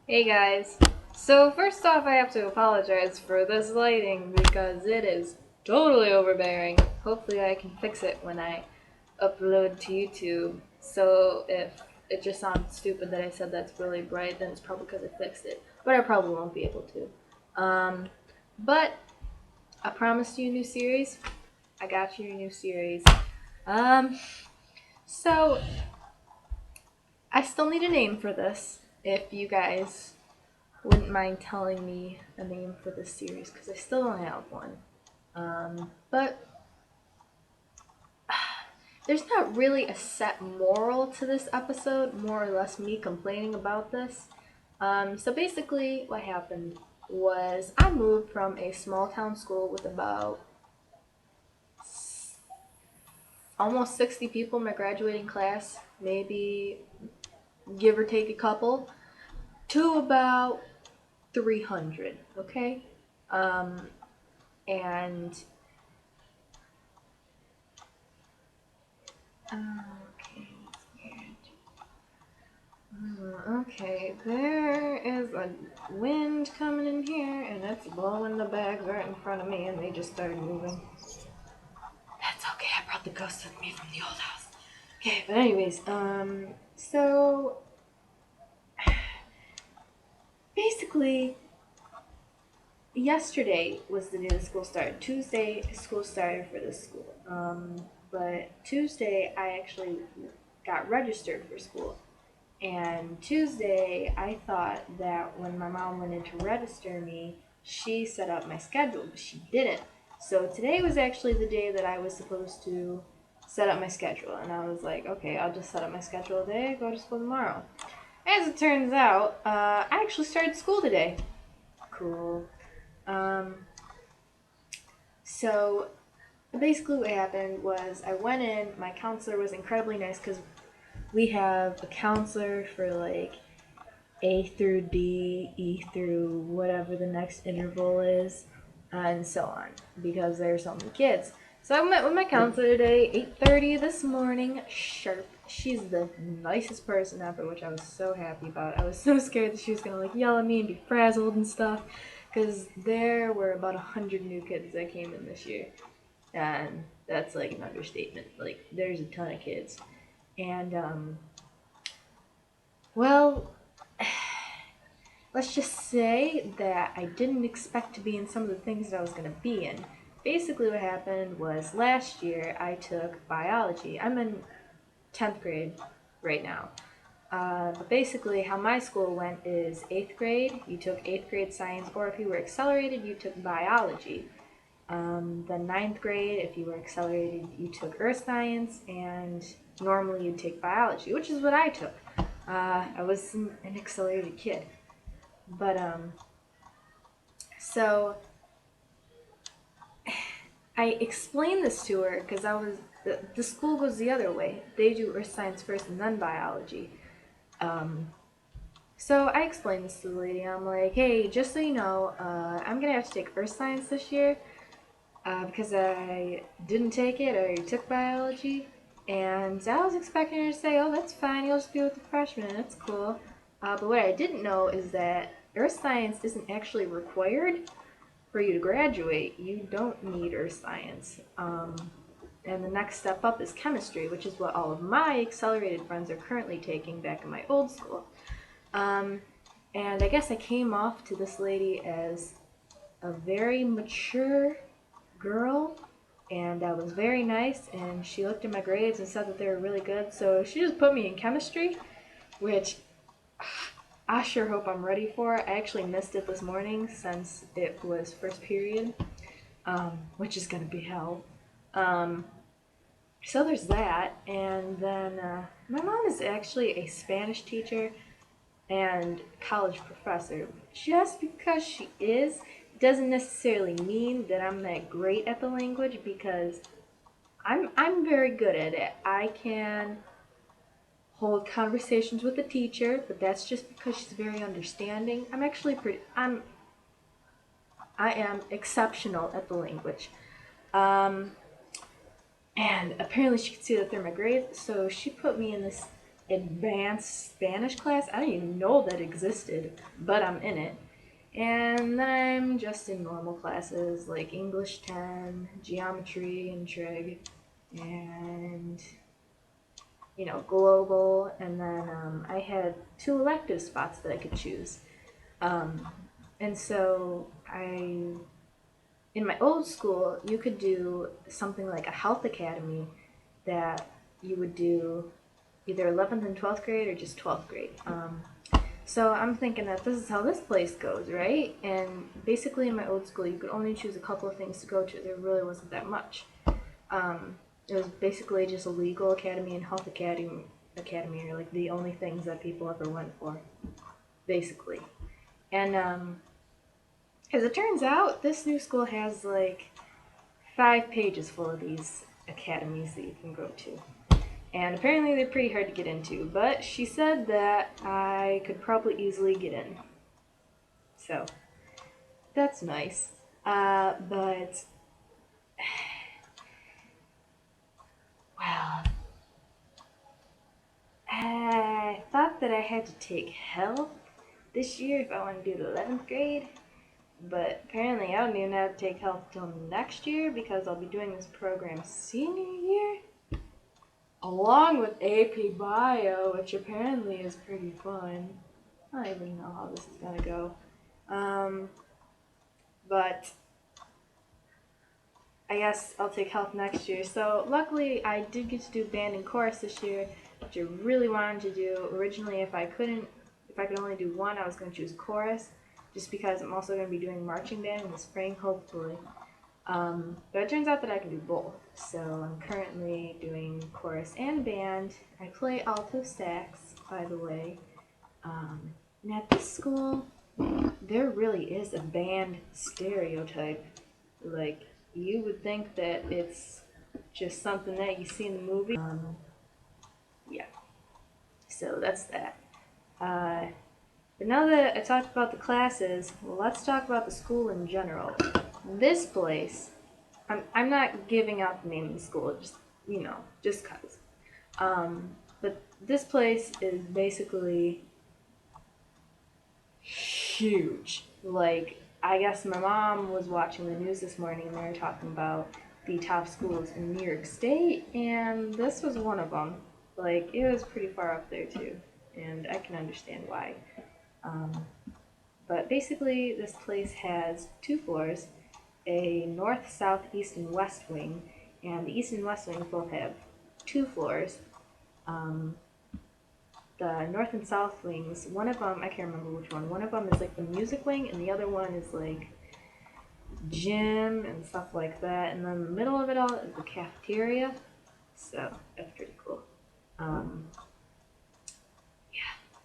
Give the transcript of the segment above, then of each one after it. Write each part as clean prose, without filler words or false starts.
Hey guys. So first off, I have to apologize for this lighting because it is totally overbearing. Hopefully I can fix it when I upload to YouTube. So if it just sounds stupid that I said that's really bright, then it's probably because I fixed it. But I probably won't be able to. But I promised you a new series. I got you a new series. Um, so I still need a name for this. If you guys wouldn't mind telling me a name for this series because I still don't have one. But there's not really a set moral to this episode, more or less me complaining about this. So basically, what happened was I moved from a small town school with about almost 60 people in my graduating class, maybe give or take a couple, to about 300, okay? Um, and Okay, okay, there is a wind coming in here, and it's blowing the bags right in front of me, and they just started moving. That's okay, I brought the ghost with me from the old house. Okay, but anyways, so basically, yesterday was the day the school started. Tuesday, school started for this school. But Tuesday, I actually got registered for school. And Tuesday, I thought that when my mom went in to register me, she set up my schedule, but she didn't. So today was actually the day that I was supposed to set up my schedule. And I was like, okay, I'll just set up my schedule today, go to school tomorrow. As it turns out, I actually started school today. Cool. Um, so basically what happened was I went in, my counselor was incredibly nice because we have a counselor for like A through D, E through whatever the next interval is, and so on, because there's so many kids. So I met with my counselor today, 8:30 this morning, sharp. She's the nicest person ever, which I was so happy about. I was so scared that she was gonna like yell at me and be frazzled and stuff, because there were about 100 new kids that came in this year, and that's like an understatement. Like there's a ton of kids, and well, let's just say that I didn't expect to be in some of the things that I was going to be in. Basically, what happened was last year I took biology. I'm in 10th grade right now. But basically, how my school went is 8th grade, you took 8th grade science, or if you were accelerated, you took biology. Then ninth grade, if you were accelerated, you took earth science, and normally you'd take biology, which is what I took. I was an accelerated kid. But so I explained this to her because the school goes the other way. They do earth science first and then biology. Um, so I explained this to the lady. I'm like, hey, just so you know, I'm gonna have to take earth science this year because I didn't take it or took biology. And I was expecting her to say, oh, that's fine. You'll just be with the freshmen. That's cool. But what I didn't know is that earth science isn't actually required for you to graduate. You don't need earth science. And the next step up is chemistry, which is what all of my accelerated friends are currently taking back in my old school. Um, and I guess I came off to this lady as a very mature girl, and I was very nice, and she looked at my grades and said that they were really good, so she just put me in chemistry, which I sure hope I'm ready for. I actually missed it this morning since it was first period, which is gonna be hell. Um, so there's that, and then my mom is actually a Spanish teacher and college professor. Just because she is doesn't necessarily mean that I'm that great at the language because I'm very good at it. I can hold conversations with the teacher, but that's just because she's very understanding. I am exceptional at the language. Um, and apparently she could see that through my grades, so she put me in this advanced Spanish class. I didn't even know that existed, but I'm in it. And then I'm just in normal classes like English 10, geometry and trig, and global. And then I had 2 elective spots that I could choose. Um, and so in my old school, you could do something like a health academy that you would do either 11th and 12th grade or just 12th grade. So I'm thinking that this is how this place goes, right? And basically in my old school, you could only choose a couple of things to go to. There really wasn't that much. It was basically just a legal academy and health academy are like the only things that people ever went for, basically. And as it turns out, this new school has like 5 pages full of these academies that you can go to. And apparently they're pretty hard to get into, but she said that I could probably easily get in. So, that's nice. But, well, I thought that I had to take health this year if I want to do the 11th grade. But apparently I don't even have to take health till next year because I'll be doing this program senior year. Along with AP Bio, which apparently is pretty fun. I don't even know how this is gonna go. But I guess I'll take health next year. So luckily I did get to do band and chorus this year, which I really wanted to do. Originally if I could only do one, I was gonna choose chorus, just because I'm also gonna be doing marching band in the spring, hopefully. But it turns out that I can do both. So I'm currently doing chorus and band. I play alto sax, by the way. And at this school, there really is a band stereotype. Like, you would think that it's just something that you see in the movie. Yeah. So that's that. But now that I talked about the classes, well, let's talk about the school in general. This place, I'm not giving out the name of the school, just cause. But this place is basically huge. Like, I guess my mom was watching the news this morning and they were talking about the top schools in New York State, and this was one of them. Like, it was pretty far up there too, and I can understand why. But basically, this place has 2 floors, a north, south, east, and west wing, and the east and west wings both have 2 floors. The north and south wings, one of them, I can't remember which one of them is like the music wing, and the other one is like gym and stuff like that, and then in the middle of it all is the cafeteria, so that's pretty cool. Yeah,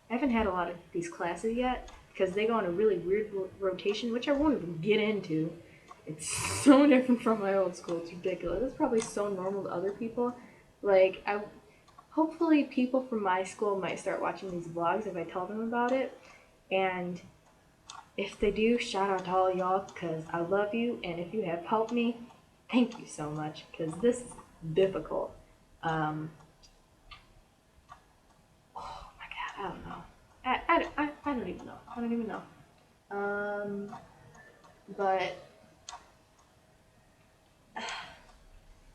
I haven't had a lot of these classes yet, because they go on a really weird rotation, which I won't even get into. It's so different from my old school, it's ridiculous. It's probably so normal to other people. Like, hopefully people from my school might start watching these vlogs if I tell them about it. And if they do, shout out to all y'all, because I love you, and if you have helped me, thank you so much, because this is difficult. Oh my god, I don't know. I don't even know. I don't even know. But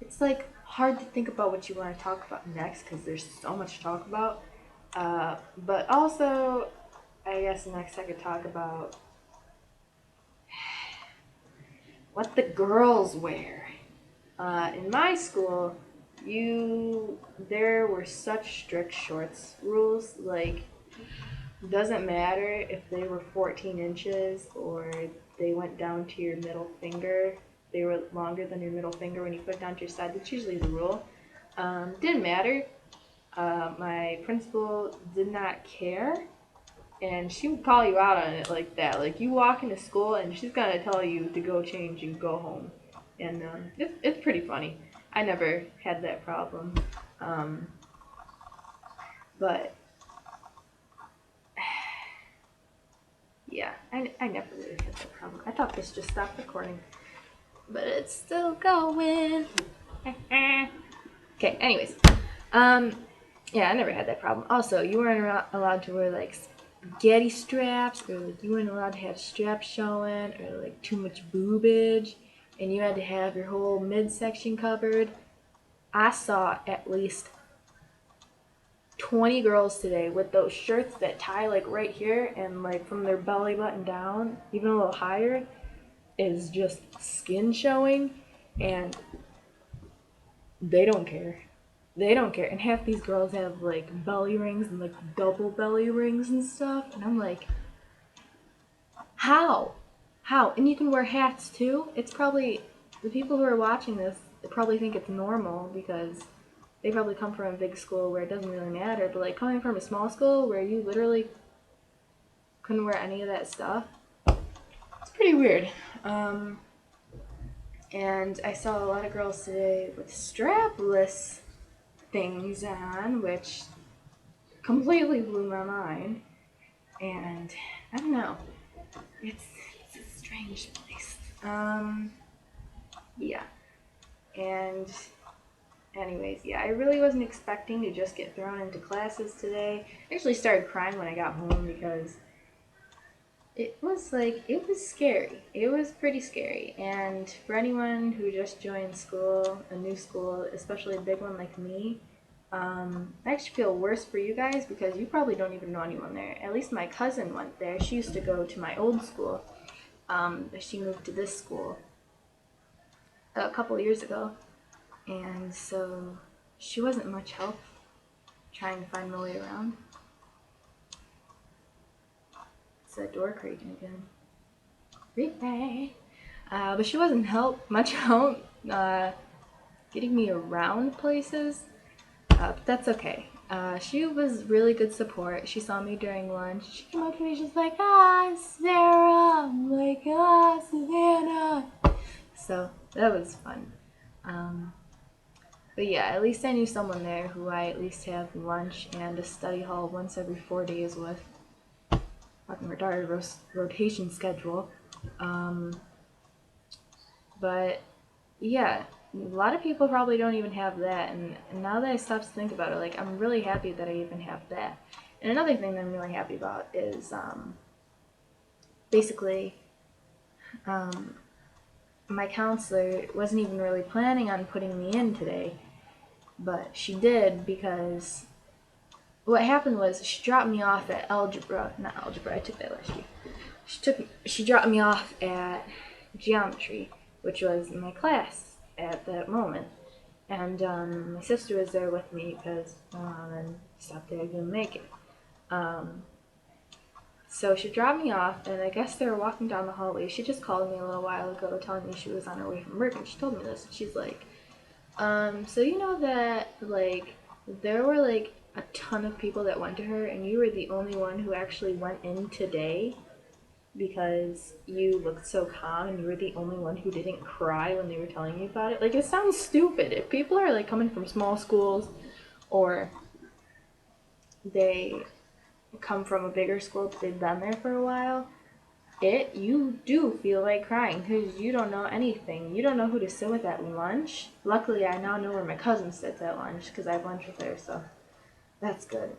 it's like hard to think about what you want to talk about next because there's so much to talk about. But also, I guess next I could talk about what the girls wear. In my school, there were such strict shorts rules. Like, doesn't matter if they were 14 inches or they went down to your middle finger. They were longer than your middle finger when you put it down to your side. That's usually the rule. Didn't matter. My principal did not care, and she would call you out on it like that. Like, you walk into school and she's gonna tell you to go change and go home. And it's pretty funny. I never had that problem. But yeah, I never really had that problem. I thought this just stopped recording, but it's still going. Okay, anyways. Yeah, I never had that problem. Also, you weren't allowed to wear like spaghetti straps, or like you weren't allowed to have straps showing, or like too much boobage, and you had to have your whole midsection covered. I saw at least 20 girls today with those shirts that tie like right here and like from their belly button down, even a little higher, is just skin showing, and they don't care. They don't care. And half these girls have like belly rings and like double belly rings and stuff. And I'm like, how? How? And you can wear hats too. It's probably the people who are watching this probably think it's normal because they probably come from a big school where it doesn't really matter. But like coming from a small school where you literally couldn't wear any of that stuff, it's pretty weird. And I saw a lot of girls today with strapless things on, which completely blew my mind. And I don't know, it's a strange place. Yeah. And anyways, yeah, I really wasn't expecting to just get thrown into classes today. I actually started crying when I got home because it was scary. It was pretty scary. And for anyone who just joined school, a new school, especially a big one like me, I actually feel worse for you guys because you probably don't even know anyone there. At least my cousin went there. She used to go to my old school. She moved to this school a couple years ago. And so she wasn't much help trying to find my way around. It's that door creaking again. Creepy. But she wasn't much help getting me around places. But that's okay. She was really good support. She saw me during lunch. She came up to me, she's like, Sarah. I'm like, Savannah. So that was fun. But yeah, at least I knew someone there who I at least have lunch and a study hall once every 4 days with. Fucking retarded rotation schedule. But yeah, a lot of people probably don't even have that. And now that I stopped to think about it, like I'm really happy that I even have that. And another thing that I'm really happy about is basically my counselor wasn't even really planning on putting me in today, but she did because what happened was she dropped me off at not algebra, I took that last year. She dropped me off at geometry, which was my class at that moment. And my sister was there with me because my mom and stuff there didn't make it. So she dropped me off, and I guess they were walking down the hallway. She just called me a little while ago telling me she was on her way from work, and she told me this. And she's like, so you know that, like, there were, like, a ton of people that went to her, and you were the only one who actually went in today because you looked so calm, and you were the only one who didn't cry when they were telling you about it. Like, it sounds stupid. If people are, like, coming from small schools, or they come from a bigger school but they've been there for a while, you do feel like crying because you don't know anything. You don't know who to sit with at lunch. Luckily, I now know where my cousin sits at lunch because I have lunch with her, so that's good.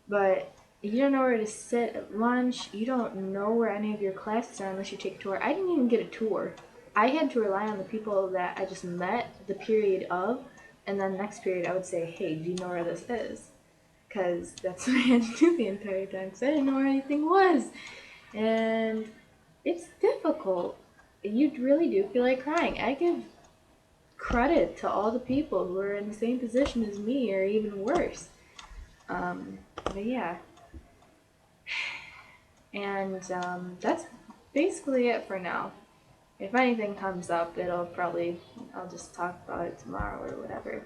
But you don't know where to sit at lunch. You don't know where any of your classes are unless you take a tour. I didn't even get a tour. I had to rely on the people that I just met the period of, and then next period I would say, hey, do you know where this is? Because that's what I had to do the entire time because I didn't know where anything was. And it's difficult. You really do feel like crying. I give credit to all the people who are in the same position as me or even worse. But yeah. And that's basically it for now. If anything comes up, I'll just talk about it tomorrow or whatever.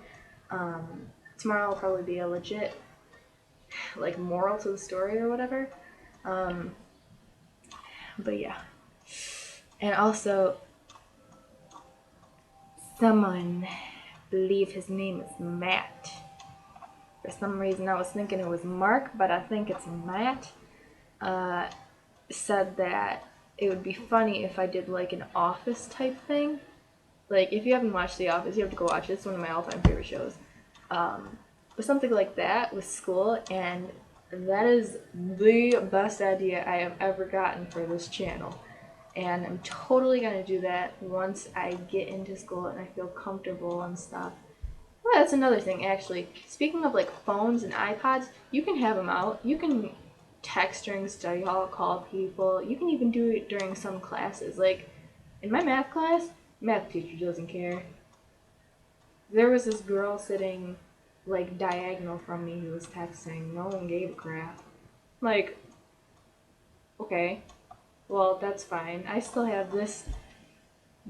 Tomorrow will probably be a legit, like, moral to the story or whatever. But yeah. And also, someone, I believe his name is Matt. For some reason I was thinking it was Mark, but I think it's Matt. Said that it would be funny if I did like an Office type thing. Like, if you haven't watched The Office, you have to go watch it. It's one of my all-time favorite shows. with something like that with school, and that is the best idea I have ever gotten for this channel. And I'm totally gonna do that once I get into school and I feel comfortable and stuff. Well, that's another thing, actually. Speaking of like phones and iPods, you can have them out. You can text during study hall, call people. You can even do it during some classes. Like in my math class, math teacher doesn't care. There was this girl sitting like diagonal from me who was texting. No one gave a crap. Like, okay, well, that's fine. I still have this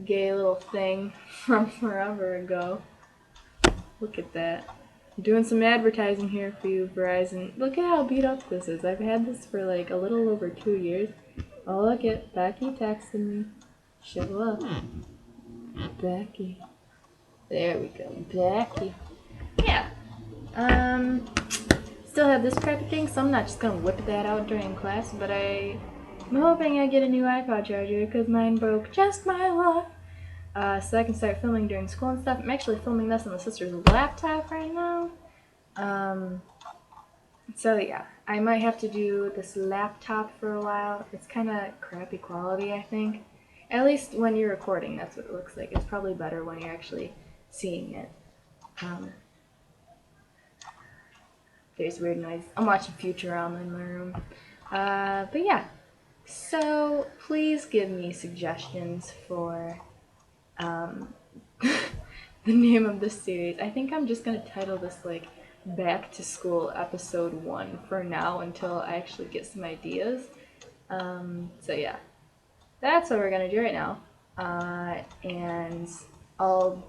gay little thing from forever ago. Look at that. I'm doing some advertising here for you, Verizon. Look at how beat up this is. I've had this for like a little over 2 years. Oh, look at Becky texting me. Show up. Becky. There we go. Becky. Yeah. Still have this crappy thing, so I'm not just gonna whip that out during class, but I'm hoping I get a new iPod charger because mine broke just my luck. So I can start filming during school and stuff. I'm actually filming this on my sister's laptop right now. So yeah, I might have to do this laptop for a while. It's kind of crappy quality, I think. At least when you're recording, that's what it looks like. It's probably better when you're actually seeing it. There's weird noise. I'm watching Futurama in my room. But yeah, so please give me suggestions for the name of this series. I think I'm just gonna title this like Back to School Episode 1 for now until I actually get some ideas. So yeah, that's what we're gonna do right now. And I'll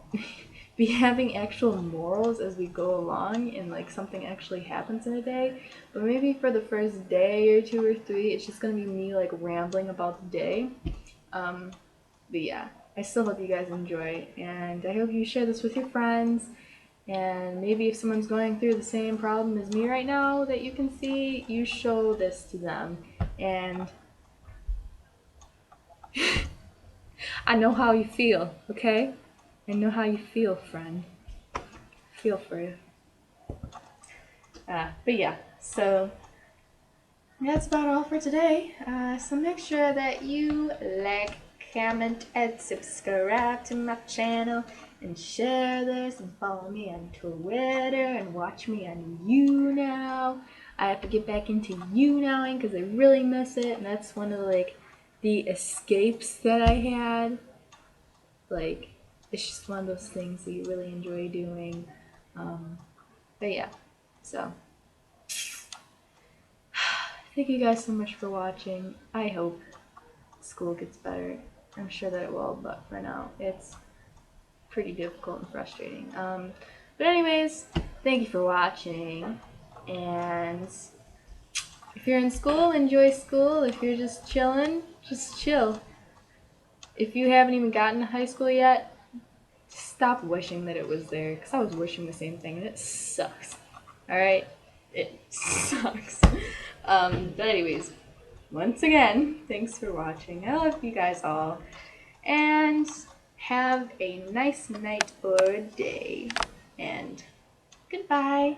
be having actual morals as we go along and like something actually happens in a day. But maybe for the first day or 2 or 3, it's just gonna be me like rambling about the day. But yeah, I still hope you guys enjoy, and I hope you share this with your friends. And maybe if someone's going through the same problem as me right now that you can see, you show this to them. And I know how you feel, okay? I know how you feel, friend. Feel for you. But yeah, so that's about all for today. So make sure that you like, comment, and subscribe to my channel, and share this, and follow me on Twitter, and watch me on YouNow. I have to get back into YouNowing because I really miss it, and that's one of like the escapes that I had. Like, it's just one of those things that you really enjoy doing. But yeah, so thank you guys so much for watching. I hope school gets better. I'm sure that it will, but for now, it's pretty difficult and frustrating. But anyways, thank you for watching, and if you're in school, enjoy school. If you're just chilling, just chill. If you haven't even gotten to high school yet, just stop wishing that it was there, because I was wishing the same thing, and it sucks. Alright? It sucks. But anyways, once again, thanks for watching. I love you guys all. And have a nice night or day. And goodbye.